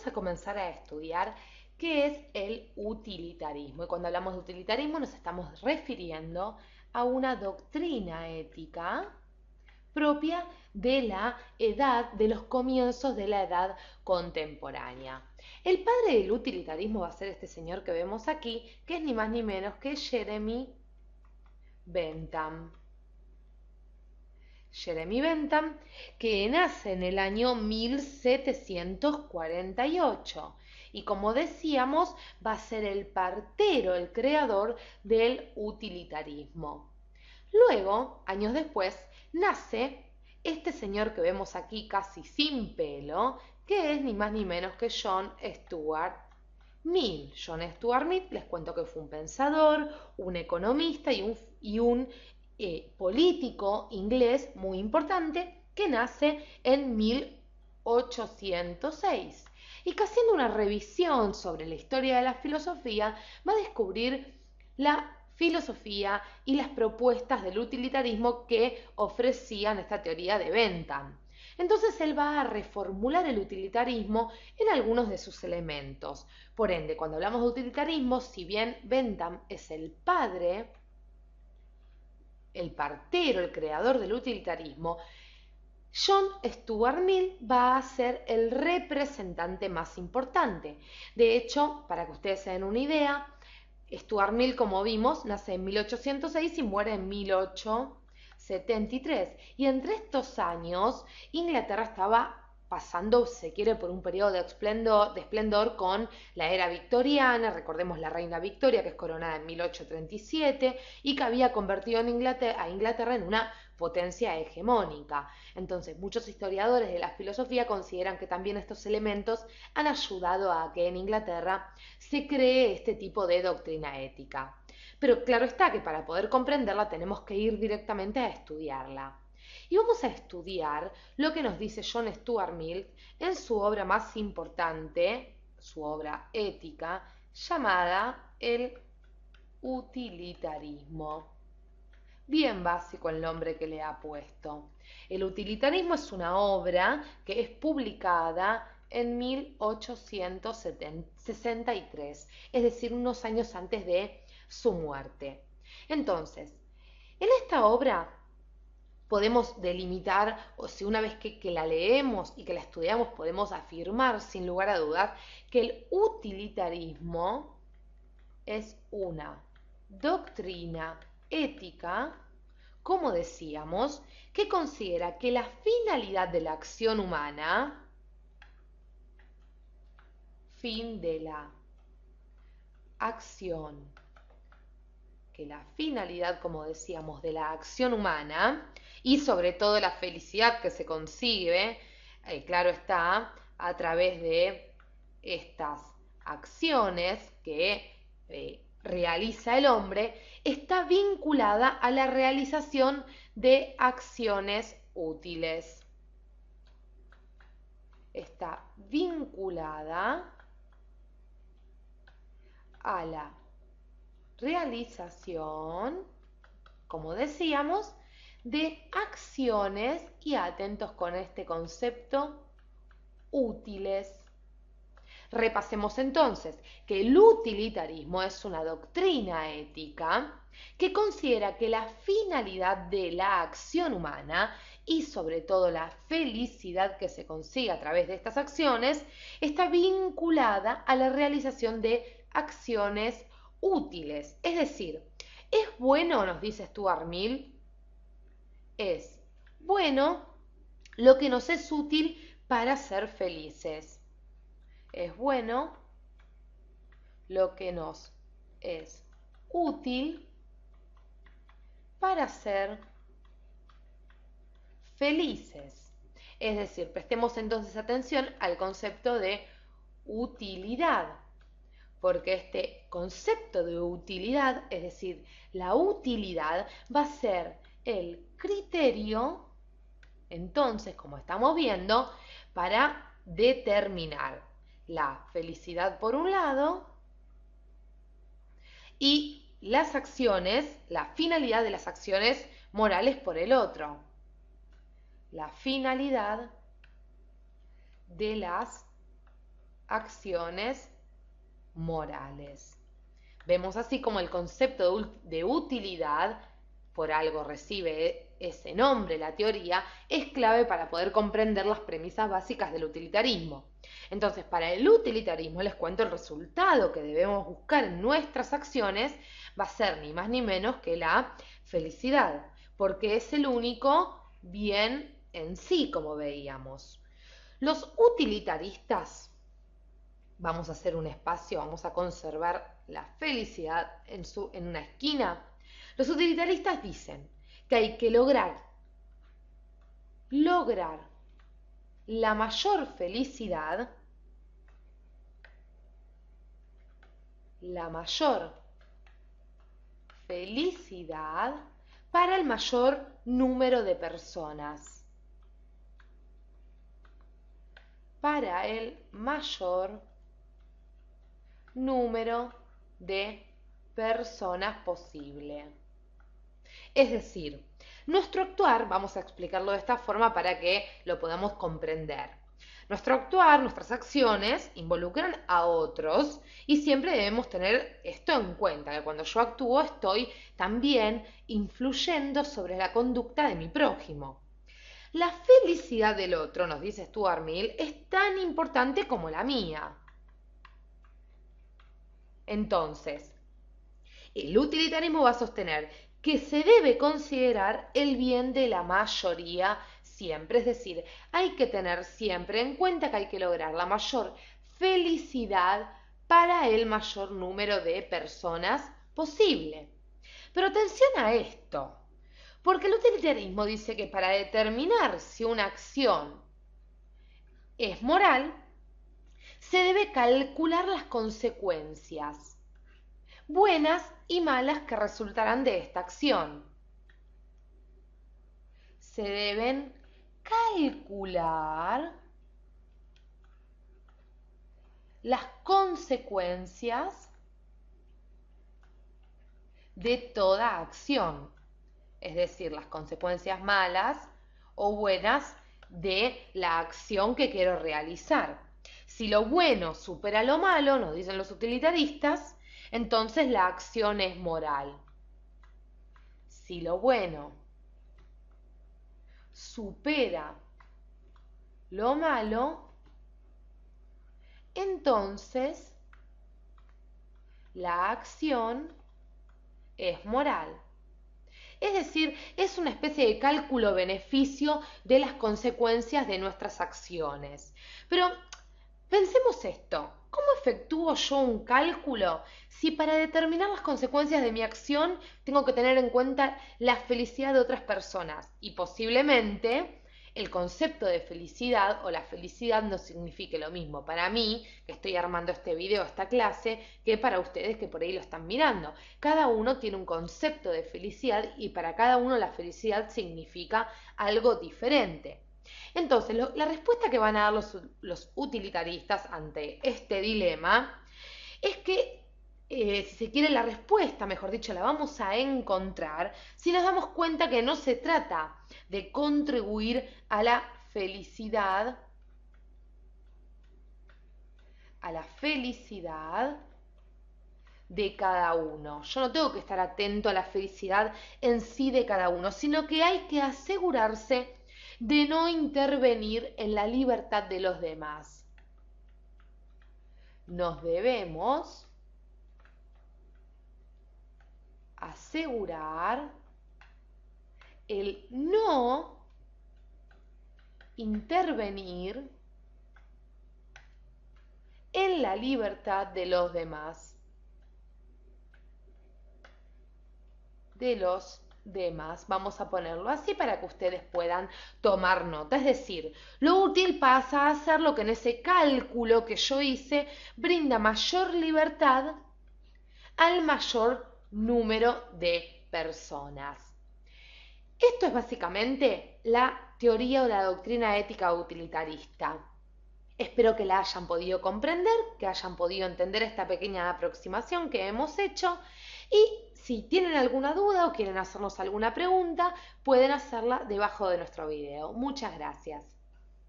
vamos a comenzar a estudiar qué es el utilitarismo. Y cuando hablamos de utilitarismo nos estamos refiriendo a una doctrina ética propia de la edad, de los comienzos de la edad contemporánea. El padre del utilitarismo va a ser este señor que vemos aquí, que es ni más ni menos que Jeremy Bentham. Jeremy Bentham, que nace en el año 1748 y como decíamos va a ser el partero, el creador del utilitarismo. Luego, años después, nace este señor que vemos aquí casi sin pelo, que es ni más ni menos que John Stuart Mill. John Stuart Mill, les cuento que fue un pensador, un economista y un político inglés muy importante que nace en 1806 y que haciendo una revisión sobre la historia de la filosofía va a descubrir la filosofía y las propuestas del utilitarismo que ofrecían esta teoría de Bentham. Entonces él va a reformular el utilitarismo en algunos de sus elementos. Por ende, cuando hablamos de utilitarismo, si bien Bentham es el padre, el partero, el creador del utilitarismo, John Stuart Mill va a ser el representante más importante. De hecho, para que ustedes se den una idea, Stuart Mill, como vimos, nace en 1806 y muere en 1873. Y entre estos años, Inglaterra estaba pasando, se quiere, por un periodo de esplendor con la era victoriana. Recordemos la reina Victoria, que es coronada en 1837 y que había convertido a Inglaterra en una potencia hegemónica. Entonces, muchos historiadores de la filosofía consideran que también estos elementos han ayudado a que en Inglaterra se cree este tipo de doctrina ética. Pero claro está que para poder comprenderla tenemos que ir directamente a estudiarla. Y vamos a estudiar lo que nos dice John Stuart Mill en su obra más importante, su obra ética, llamada El utilitarismo. Bien básico el nombre que le ha puesto. El utilitarismo es una obra que es publicada en 1863, es decir, unos años antes de su muerte. Entonces, en esta obra podemos delimitar, o si una vez que la leemos y que la estudiamos, podemos afirmar sin lugar a dudas que el utilitarismo es una doctrina ética, como decíamos, que considera que la finalidad de la acción humana, fin de la acción, que la finalidad, como decíamos, de la acción humana y sobre todo la felicidad que se consigue, claro está, a través de estas acciones que realiza el hombre, está vinculada a la realización de acciones útiles. Está vinculada a la realización, como decíamos, de acciones, y atentos con este concepto, útiles. Repasemos entonces que el utilitarismo es una doctrina ética que considera que la finalidad de la acción humana y sobre todo la felicidad que se consigue a través de estas acciones está vinculada a la realización de acciones útiles. Es decir, es bueno, nos dice Stuart Mill, es bueno lo que nos es útil para ser felices. Es bueno lo que nos es útil para ser felices. Es decir, prestemos entonces atención al concepto de utilidad, porque este concepto de utilidad, es decir, la utilidad va a ser el criterio, entonces, como estamos viendo, para determinar la felicidad por un lado y las acciones, la finalidad de las acciones morales por el otro. La finalidad de las acciones morales. Vemos así como el concepto de utilidad, por algo recibe ese nombre, la teoría, es clave para poder comprender las premisas básicas del utilitarismo. Entonces, para el utilitarismo, les cuento el resultado que debemos buscar en nuestras acciones, va a ser ni más ni menos que la felicidad, porque es el único bien en sí, como veíamos. Los utilitaristas, vamos a hacer un espacio, vamos a conservar la felicidad en una esquina. Los utilitaristas dicen que hay que lograr la mayor felicidad, para el mayor número de personas. Para el mayor número de personas posible. Es decir, nuestro actuar, vamos a explicarlo de esta forma para que lo podamos comprender. Nuestro actuar, nuestras acciones, involucran a otros y siempre debemos tener esto en cuenta, que cuando yo actúo estoy también influyendo sobre la conducta de mi prójimo. La felicidad del otro, nos dice Stuart Mill, es tan importante como la mía. Entonces, el utilitarismo va a sostener que se debe considerar el bien de la mayoría siempre, es decir, hay que tener siempre en cuenta que hay que lograr la mayor felicidad para el mayor número de personas posible. Pero atención a esto, porque el utilitarismo dice que para determinar si una acción es moral, se debe calcular las consecuencias buenas y malas que resultarán de esta acción. Se deben calcular las consecuencias de toda acción, es decir, las consecuencias malas o buenas de la acción que quiero realizar. Si lo bueno supera lo malo, nos dicen los utilitaristas, entonces la acción es moral. Si lo bueno supera lo malo, entonces la acción es moral. Es decir, es una especie de cálculo-beneficio de las consecuencias de nuestras acciones. Pero pensemos esto, ¿cómo efectúo yo un cálculo si para determinar las consecuencias de mi acción tengo que tener en cuenta la felicidad de otras personas? Y posiblemente el concepto de felicidad o la felicidad no signifique lo mismo para mí, que estoy armando este video, esta clase, que para ustedes que por ahí lo están mirando. Cada uno tiene un concepto de felicidad y para cada uno la felicidad significa algo diferente. Entonces, la respuesta que van a dar los utilitaristas ante este dilema es que, si se quiere la respuesta, mejor dicho, la vamos a encontrar si nos damos cuenta que no se trata de contribuir a la felicidad, de cada uno. Yo no tengo que estar atento a la felicidad en sí de cada uno, sino que hay que asegurarse de no intervenir en la libertad de los demás. Nos debemos asegurar el no intervenir en la libertad de los demás. Vamos a ponerlo así para que ustedes puedan tomar nota. Es decir, lo útil pasa a ser lo que en ese cálculo que yo hice brinda mayor libertad al mayor número de personas. Esto es básicamente la teoría o la doctrina ética utilitarista. Espero que la hayan podido comprender, que hayan podido entender esta pequeña aproximación que hemos hecho y si tienen alguna duda o quieren hacernos alguna pregunta, pueden hacerla debajo de nuestro video. Muchas gracias.